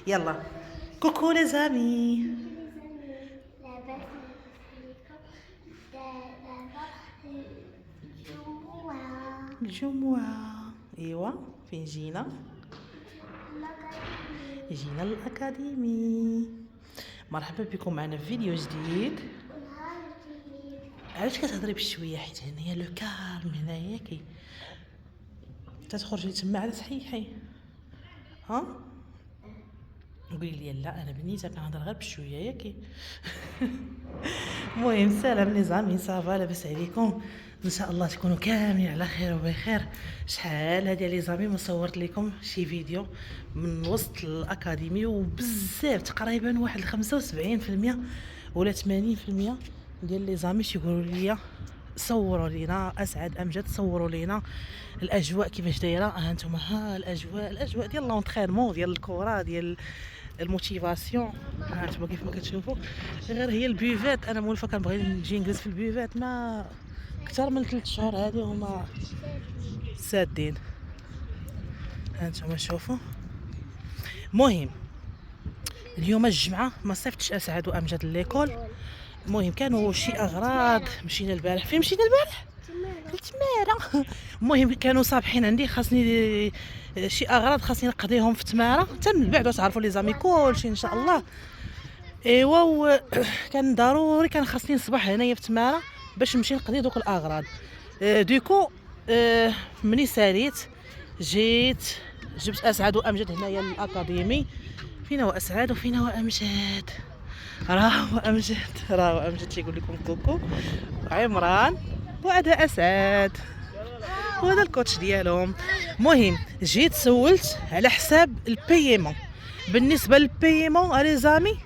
يلا كوكو لي زامي. لاباس عليكم دابا الجمعة الجمعة، ايوا فين جينا؟ جينا الأكاديمي. مرحبا بكم معنا في فيديو جديد. علاش كتهضري بشويه؟ حيت هنايا لو كالم هنايا ياكي تتخرجي تما على صحيحي. ها قولي لي لا انا بنيته كنهضر غير بشويه ياكي. المهم سلام لي زامي، صافا لاباس عليكم؟ ان شاء الله تكونوا كاملين على خير وبخير. شحال هادي لي زامي ما صورت لكم شي فيديو من وسط الاكاديمي، وبزاف تقريبا واحد 75% ولا 80% ديال لي زامي تيقولوا لي صوروا لينا اسعد امجد، صوروا لينا الاجواء كيفاش دايره. ها انتم، ها الاجواء ديال لونطرينمون ديال الكره ديال الموتيفاسيون. ها انتم كيف ما كتشوفوا، غير هي البيفات انا مولفه كنبغي نجي نجلس في البيفات، ما اكثر من 3 شهور هذه هما سادين. ها انتم شوفوا. المهم اليوم الجمعه ما صيفطش اسعد وامجد ليكول. المهم كانوا شي اغراض، مشينا البارح. فين مشينا البارح؟ التماره. المهم كانوا صابحين عندي، خاصني شي اغراض خاصني نقضيهم في تماره حتى من بعد تعرفوا لي زامي كلشي ان شاء الله. ايوا كان ضروري كان خاصني نصبح هنايا في تماره باش نمشي نقضي دوك الاغراض. دوكو مني ساليت جيت جبت اسعد وامجد هنايا للاكاديمي. فين هو اسعد وفين هو امجد؟ راهو امجد تيقول لكم كوكو، عمران وهذا اسعد وهذا الكوتش ديالهم. المهم جيت سولت على حساب البيمون. بالنسبه للبيمون لي زامي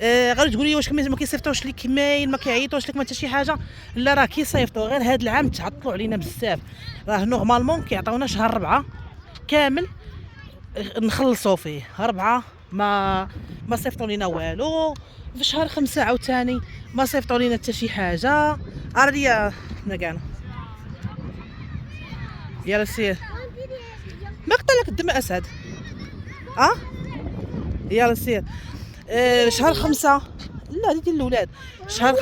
غير تقول لي واش ما كيصيفطوش لك مايل، ما كيعيطوش لك، ما حتى شي حاجه. لا راه كيصيفطوا، غير هذا العام تعطلوا علينا بزاف. راه نورمالمون كيعطيونا شهر 4 كامل نخلصوا فيه. 4 ما صيفطوا لينا والو. في شهر 5 عاوتاني ما صيفطوا لينا حتى شي حاجه. اريا مكانه يلا سير ما قتلك الدم اسعد. يلا سير. شهر 5 لا هذه ديال الاولاد. شهر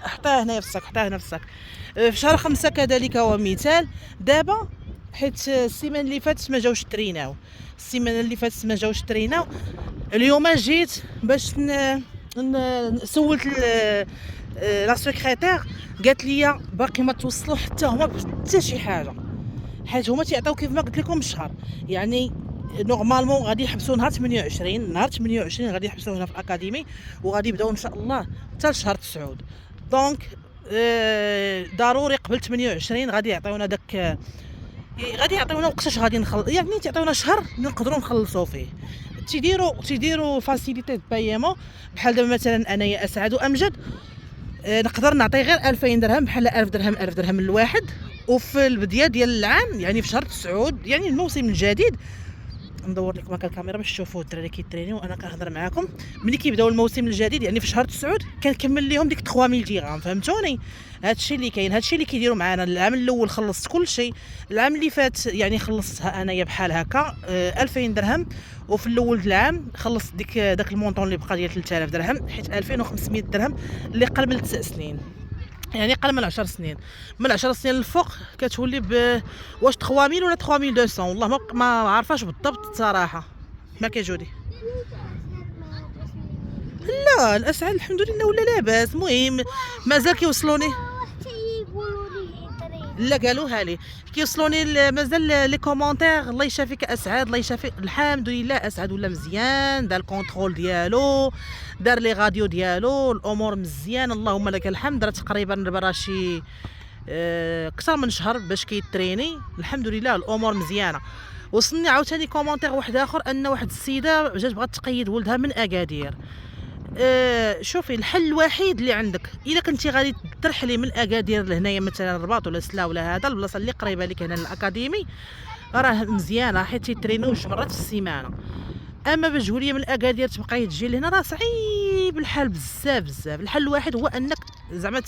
حطيها هنايا في الصاك، حطيها هنا في الصاك. في شهر 5 كذلك هو مثال. دابا حيت السيمانه اللي فاتت ما جاوش تريناو، اليوم جيت باش سولت لا سكرتير، قالت لي باقي ما توصلوا حتى هما حتى شي حاجه، حيت هما تيعطيو كيف ما قلت لكم الشهر. يعني نورمالمون غادي يحبسوا نهار 28، غادي يحبسوا هنا في الاكاديمي، وغادي يبداو ان شاء الله حتى لشهر 9. دونك ضروري قبل 28 غادي يعطيونا داك، غادي يعطيونا وقتاش غادي نخلص، يعني تعطيونا شهر نقدروا نخلصوا فيه. تيديروا فاسيليتي بايمون. بحال دابا مثلا انايا اسعد وامجد نقدر نعطي غير 2000 درهم، بحال 1000 درهم للواحد. وفي البدايه ديال العام يعني في شهر 9 يعني الموسم الجديد، ندور لكم هكا الكاميرا باش تشوفوا الدراري كيترينيو وانا كنهضر معاكم. ملي كيبداو الموسم الجديد يعني في شهر 9 كنكمل لهم ديك 3000 درهم، فهمتوني؟ هادشي اللي كاين، هادشي اللي كيديروا معنا. العام الاول خلصت كل شيء، العام اللي فات يعني خلصتها انايا بحال هكا 2000 درهم، وفي الاول العام خلصت داك المونطون اللي بقى ديال 3000 درهم، حيت 2500 درهم اللي قل من 9 سنين، يعني قل من 10 سنين. من 10 سنين للفوق كتولي واش 3000 ولا 3200، والله ما عارفاش بالضبط صراحه. ما كيجودي لا الاسعار الحمد لله ولا لاباس. المهم مازال كيوصلوني، لا قالوها لي كيوصلوني مازال لي كومونتير. الله يشافيك اسعد، الله يشافيك. الحمد لله اسعد ولا مزيان، دار الكونترول ديالو، دار لي غاديو ديالو، الامور مزيان اللهم لك الحمد. راه تقريبا راه شي اكثر من شهر باش كيتريني. الحمد لله الامور مزيانه. وصلني عاوتاني كومونتير واحد اخر ان واحد السيده جات بغات تقيد ولدها من اكادير. شوفي الحل الوحيد اللي عندك الا كنتي غادي ترحلي من اكادير لهنايا مثلا الرباط ولا سلا ولا هذا البلاصه اللي قريبه لك هنا للاكاديمي، راه مزيانه حيت تيترينيو جوج مرات في السيمانه. اما باش تقولي من اكادير تبقاي تجي لهنا راه صعيب الحال بزاف. الحل الوحيد هو انك زعما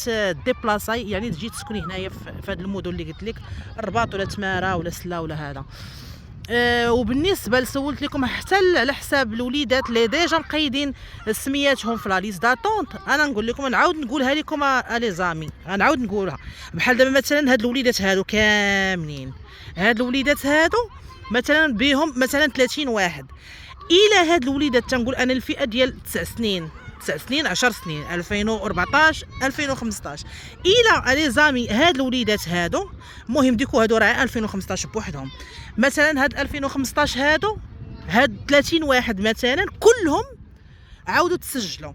ديبلاصاي، يعني تجي تسكني هنايا في هذه المدن اللي قلت لك، الرباط ولا تماره ولا سلا ولا هذا. وبالنسبه سولت لكم حتى على حساب الوليدات اللي ديجا مقيدين سمياتهم في لا ليست داتونت، انا نقول لكم نعاود نقولها لكم لي زامي، غنعاود نقولها. بحال دابا مثلا هاد الوليدات هادو كاملين، هاد الوليدات هادو مثلا بهم مثلا 30 واحد، الى هاد الوليدات تنقول انا الفئه ديال 9 سنين 10 سنين 2014 2015 الى لي زامي، هاد الوليدات هادو المهم ديكو هادو راه 2015 بوحدهم، مثلا هاد 2015 هاد 30 واحد مثلا كلهم عاودوا تسجلوا،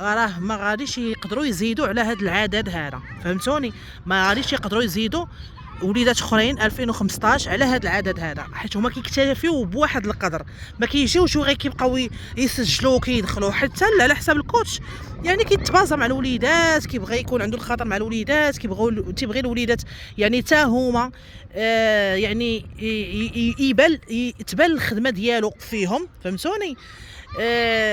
راه ما غاديش يقدروا يزيدوا على هاد العدد هذا، فهمتوني؟ ما غاديش يقدروا يزيدوا وليدات اخرين 2015 على هذا العدد هذا، حيت هما كيكتفيو بواحد القدر، ما كيجيوش غير كيبقاو يسجلوا وكيدخلوا، حتى على حساب الكوتش يعني كيتبازا مع الوليدات، كيبغي يكون عنده الخاطر مع الوليدات، تيبغي الوليدات يعني حتى هما يعني تبان الخدمه ديالو فيهم، فهمتوني؟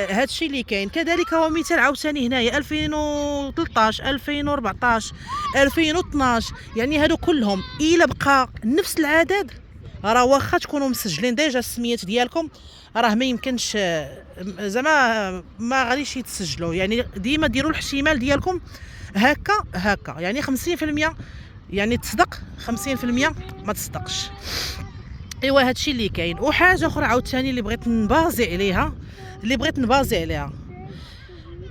هادشي اللي كاين. كذلك هو مثال عاوتاني هنايا 2013 2014 2012 يعني هادو كلهم الا بقى نفس العدد، راه واخا تكونوا مسجلين ديجا السميات ديالكم راه ما يمكنش زعما ما غاديش يتسجلوا، يعني ديما ديروا الاحتمال ديالكم هكا يعني 50% يعني تصدق 50% ما تصدقش. ايوا هادشي اللي كاين. وحاجه اخرى عاوتاني اللي بغيت نبازي عليها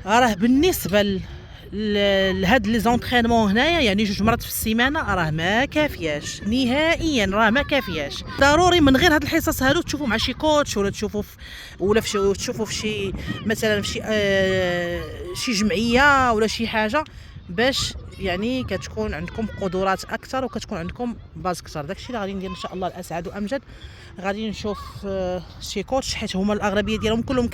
راه بالنسبه لهاد لي زونطرينمون هنايا يعني 2 مرات في السيمانه راه ما كافياش نهائيا، راه ما كافياش. ضروري من غير هاد الحصص هادو تشوفوا مع شي كوتش ولا تشوفوا تشوفوا في شي مثلا في شي جمعيه ولا شي حاجه، باش يعني كتكون عندكم قدرات اكثر وكتكون عندكم باز اكثر. داكشي اللي غادي ندير ان شاء الله الاسعد وامجد، غادي نشوف شي كوتش حيت هما الاغلبيه ديالهم كلهم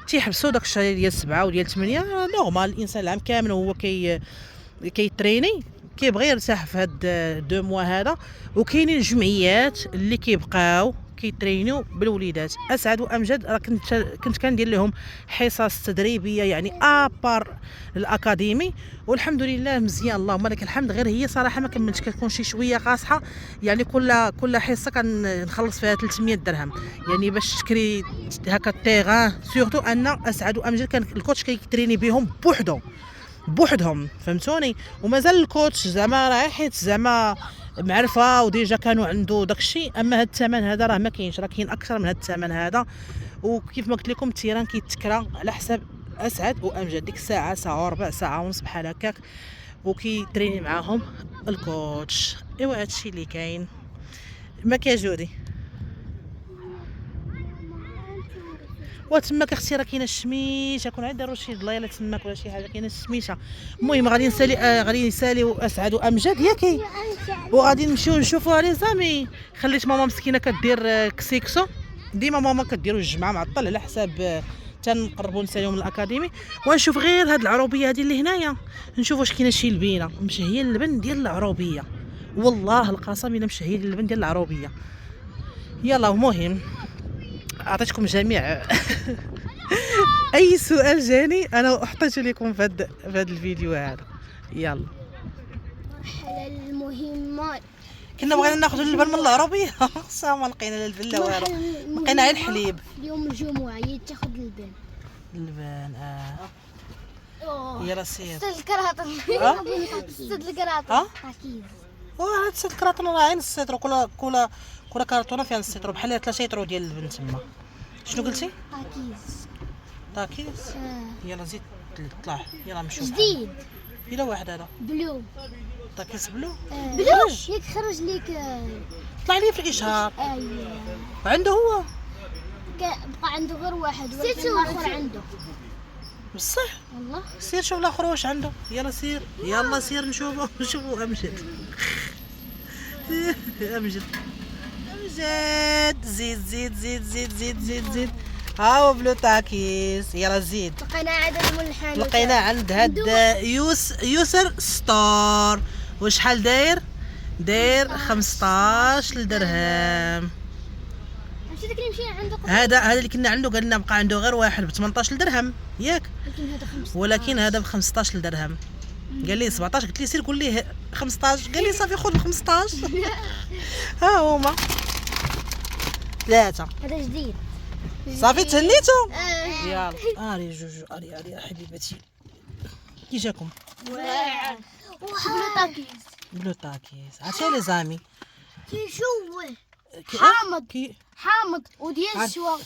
تيحبسوا داكشي ديال 7 وديال 8 نورمال. الانسان العام كامل هو كيتريني كيبغي يرتاح في هاد 2 موا هذا، وكاينين جمعيات اللي كيبقاو كيترينيو بالوليدات. اسعد وامجد راه كنت كندير لهم حصص تدريبيه يعني ابار الاكاديمي، والحمد لله مزيان اللهم لك الحمد. غير هي صراحه ما كملتش، كتكون شي شويه قاصحه يعني كل حصه كنخلص فيها 300 درهم يعني باش تشري هكا التيغان. سورتو ان اسعد وامجد كان الكوتش كيتريني بهم بوحدهم فهمتوني، ومازال الكوتش زعما راه حيت زعما معرفه وديجا كانوا عنده داكشي. اما هاد الثمن هذا راه ما كاينش، راه كاين اكثر من هاد الثمن هذا. وكيف ما قلت لكم التيران كيتكرا على حساب اسعد وامجد، ديك ساعه وربع ساعه ونص بحال هكاك، وكيتريني معاهم الكوتش. ايوا هادشي اللي كاين. ما كيجودي وتماك اختي راه كاينه الشميشه، كون عاد داروا شي ضليله تماك ولا شي حاجه كاينه الشميشه. المهم غادي نسالي اسعد وامجد ياكي، وغادي نمشيو نشوفوا لي زامي. خليت ماما مسكينه كدير كسيكسو، ديما ماما كديروا الجمعه معطل على حساب تنقربوا نساليو من الاكاديمي. ونشوف غير هاد العروبيه هادي اللي هنايا، نشوف واش كاينه شي لبينه مشهيه اللبن ديال العروبيه، والله القسم الا مشهيه اللبن ديال العروبيه. يلا المهم اعطيتكم جميع اي سؤال جاني انا حطيته لكم في هذا الفيديو هذا. يلا المرحلة المهمة كنا بغينا ناخذ اللبن من العربيه صا ما لقينا لا اللبن لا والو، لقينا غير الحليب. اليوم الجمعة هي تاخذ اللبن. يلا سير ستة الكراطن. ستة الكراطن. أكيد. هاد 6 كراطون راه عين السيترو، كل كرتونه فيها السيترو بحال 3 لتر ديال اللبن تما. شنو قلتي؟ طاكيس. يلا زيد طلع، يلا نمشيو جديد. يلا واحد هذا بلو. طاكيس بلو. ياك خرج ليك. طلع لي في الاشهار. اييه. عنده هو بقى عنده غير واحد والاخر عنده. بصح والله سير شوف الاخر واش عنده. يلا سير نشوفوا امجد امجد زيد. ها هو بلو تاكيس. يلا زيد. لقينا عدد من الحانوت، لقينا عند هاد يسر ستور. وشحال داير 15 درهم. ماشي داك اللي مشينا عنده هذا اللي كنا عنده، قال لنا بقى عنده غير واحد ب 18 درهم ياك، ولكن هذا ب 15 درهم. قال لي 17، قلت لي سير قول ليه 15، قال لي صافي خذ ال 15. ها هما 3. هذا جديد. صافي تهنيتو. آه. يلا اري جوجو اري يا حبيبتي كي جاكم واعر. وحاطاكيز. بلو تاكيز عرفتي لي زامي كيشوه. كي حامض. كي حامض وديال الشوا.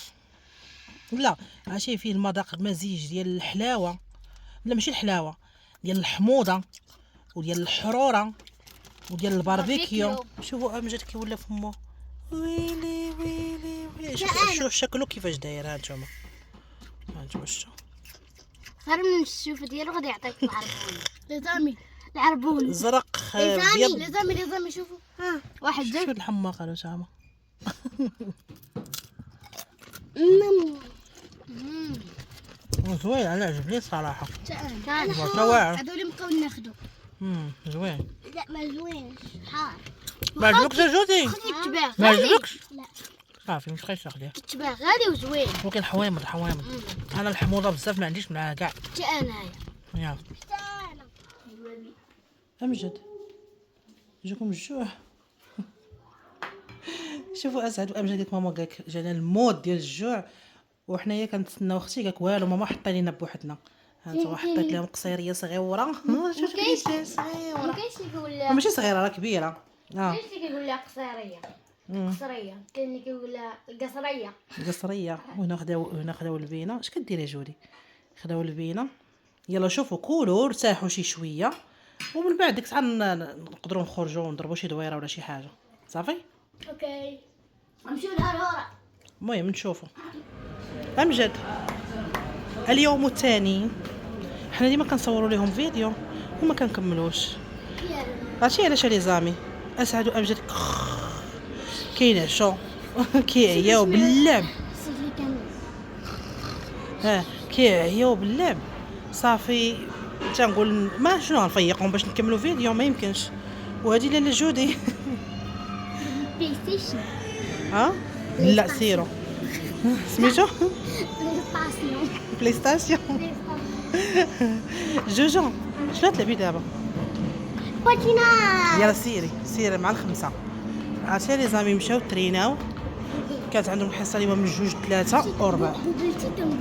لا عرفتي فيه المذاق مزيج ديال الحلاوه، لا ماشي الحلاوه، ديال الحموضه وديال الحروره وديال الباربيكيو. شوفوا امجد كي ولا فمو، ويلي ويلي ويلي. شوف شكله كيفاش داير. ها نتوما ها نتوما شتو صار من الشوفه ديالو غادي يعطيك العربون. لزامي العربون زرق لزامي لزامي شوفوا. ها واحد شوف زوج. الحماق قالوا تاما. زوين انا عجبني صراحه. واعر. هذول بقاو ناخذو. زوين. لا ما زوينش حار. ما عجبكش جودي؟ خذي التباغ. ما عجبكش؟ لا صافي مش خايف تاخديه. التباغ غالي وزوين. ولكن حوامض انا الحموضه بزاف ما عنديش معاها كاع. حتى انايا. يلا حتى انا. امجد جاكم الجوع. شوفوا اسعد وامجد قالت ماما قالك جانا المود ديال الجوع وحنايا كنتسناو اختي قالك والو ماما حطي لينا بوحدنا. ها انت حطيت لهم قصيريه صغيره. شوف كيفاش صغيره. ما كاينش اللي كيقول لها ماشي صغيره راه كبيره. كاينش اللي كيقول لها قصيريه. قصريه كاين اللي كيقول لها قصريه. قصريه. وهنا خداو البينه. اش كديري جودي؟ خداو البينه. يلا شوفوا كولوا ارتاحوا شي شويه ومن بعد ديك الساعه نقدروا نخرجوا ونضربوا شي دويره ولا شي حاجه. صافي اوكي نمشيو لهالهورا. المهم نشوفوا. امجد اليوم الثاني حنا ديما كنصوروا لهم فيديو وما كنكملوش. عرفتي علاش لي زامي؟ اسعد وامجد كينعشوا كيعياو باللعب. ها كيعياو باللعب. صافي تنقول ما شنو غنفيقهم باش نكملوا فيديو، ما يمكنش. وهذه لاله جودي. بلاي ستيشن. ها لا سيرو سميتو بلاي ستاسيون. جوجو شنو تلعبي دابا؟ باتينا. يلا سيري مع الخمسه. عرفتي لي زامي مشاو تريناو، كانت عندهم الحصه اليوم من 2 3 و4. جوجلتي تنقول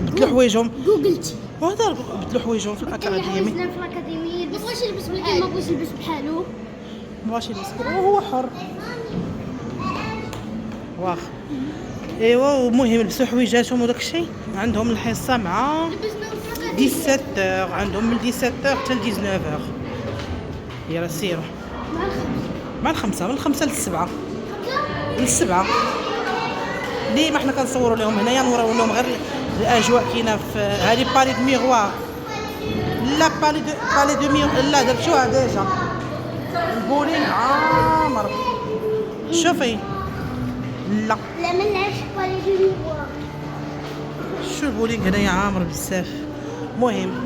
بدلوا حوايجهم. جوجلتي. وهذا بدلوا حوايجهم في الاكاديمي. في الاكاديميه ما بغاش يلبس ولكن ما بغاش يلبس بحالو. ما بغاش يلبس وهو حر. واخا ايوا المهم لبسوا حويجاتهم وداك الشيء. عندهم الحصه مع 17 عندهم من 17 حتى ل 19. يلا سيروا مع الخمسه من 5 ل7 للسبعة. ديما حنا كنصوروا لهم هنايا نوريو لهم غير الاجواء كاينه في هذه بالي دو ميغوار. لا بالي دو ميغوار لا درتوها ديجا. البولينغ عامر. شوفي لا لا ما نلعبش بالي دو ميغوار. شو البولينغ هنايا عامر بزاف. المهم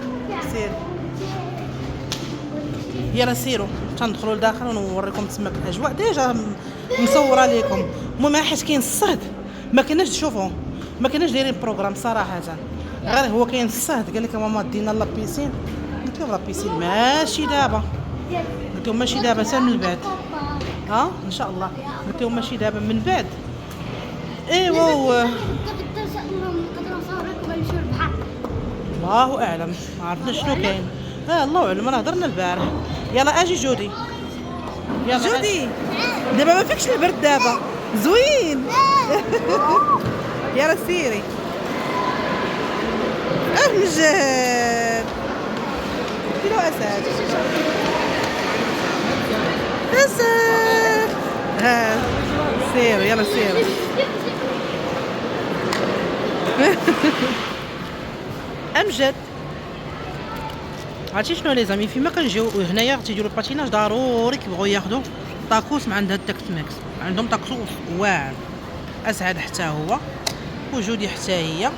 سير يلا سيروا تندخلوا لداخل ونوريكم تماك الاجواء ديجا مصوره لكم. المهم حيت كاين الصهد ما كناش تشوفوا، ما كناش دايرين بروغرام صراحه، غير هو كاين الصهد. قال لك ماما دينا لا بيسين. قلت له لا بيسين ماشي دابا، قلت لهم ماشي دابا حتى من بعد. ها ان شاء الله قلت لهم ماشي دابا من بعد. ايوا نقدروا نصوركم نمشيو للبحر. الله اعلم ما عرفنا شنو كاين. الله اعلم انا هضرنا البارح. يلا اجي جودي. يلا جودي دابا ما فيكش البرد دابا زوين. يلا سيري امجد كيلو اسد اسد. ها سيروا يلا سيروا. امجد عرفتي شنو لي زامي؟ فيما كنجيو هنايا تيديروا الباتيناج ضروري كيبغيو ياخذوا طاكوس مع عند هاد التاكس ماكس. عندهم طاكوس واعر. اسعد حتى هو وجودي حتى هي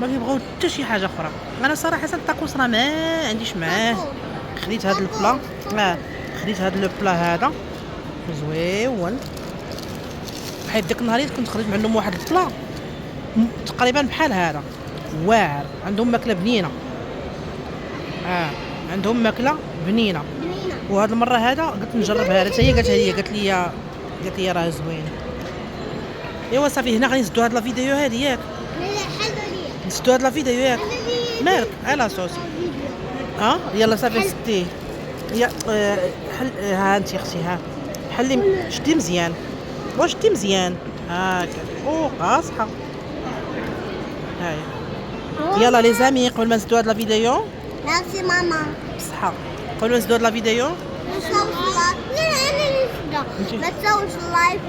ما كيبغيو حتى شي حاجه اخرى. انا صراحه الطاكوس راه ما عنديش معاه. خديت هاد البلا خديت هاد البلا هذا زويون. حيت داك النهار كنت خرجت عندهم واحد البلا تقريبا بحال هذا واعر. عندهم ماكله بنينه. عندهم ماكله بنينه. وهاد المره هذا قلت نجربها حتى هي قالت لي راه زوين. ايوا صافي هنا غادي نسدو هاد لا فيديو هادي ياك، لا لا حلو ليا. نسدو هاد لا فيديو ياك. مالك على صوص. يلا صافي حل. سديه. يا حل ها انت اختي ها حلي شدي مزيان، واش شدي مزيان هاكا. قاصحه. هاي يلا لي زامي قبل ما نزدو هاد لا فيديو ميرسي ماما. بصحه، قبل ما نزدو هاد لا فيديو ما تسويش لايك. لا انا اللي نبدا. ما تسويش لايك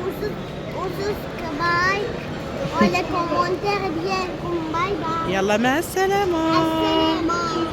وسبسكرايب ولا كومنتير ديالكم. باي باي. يلا مع السلامه. السلامة.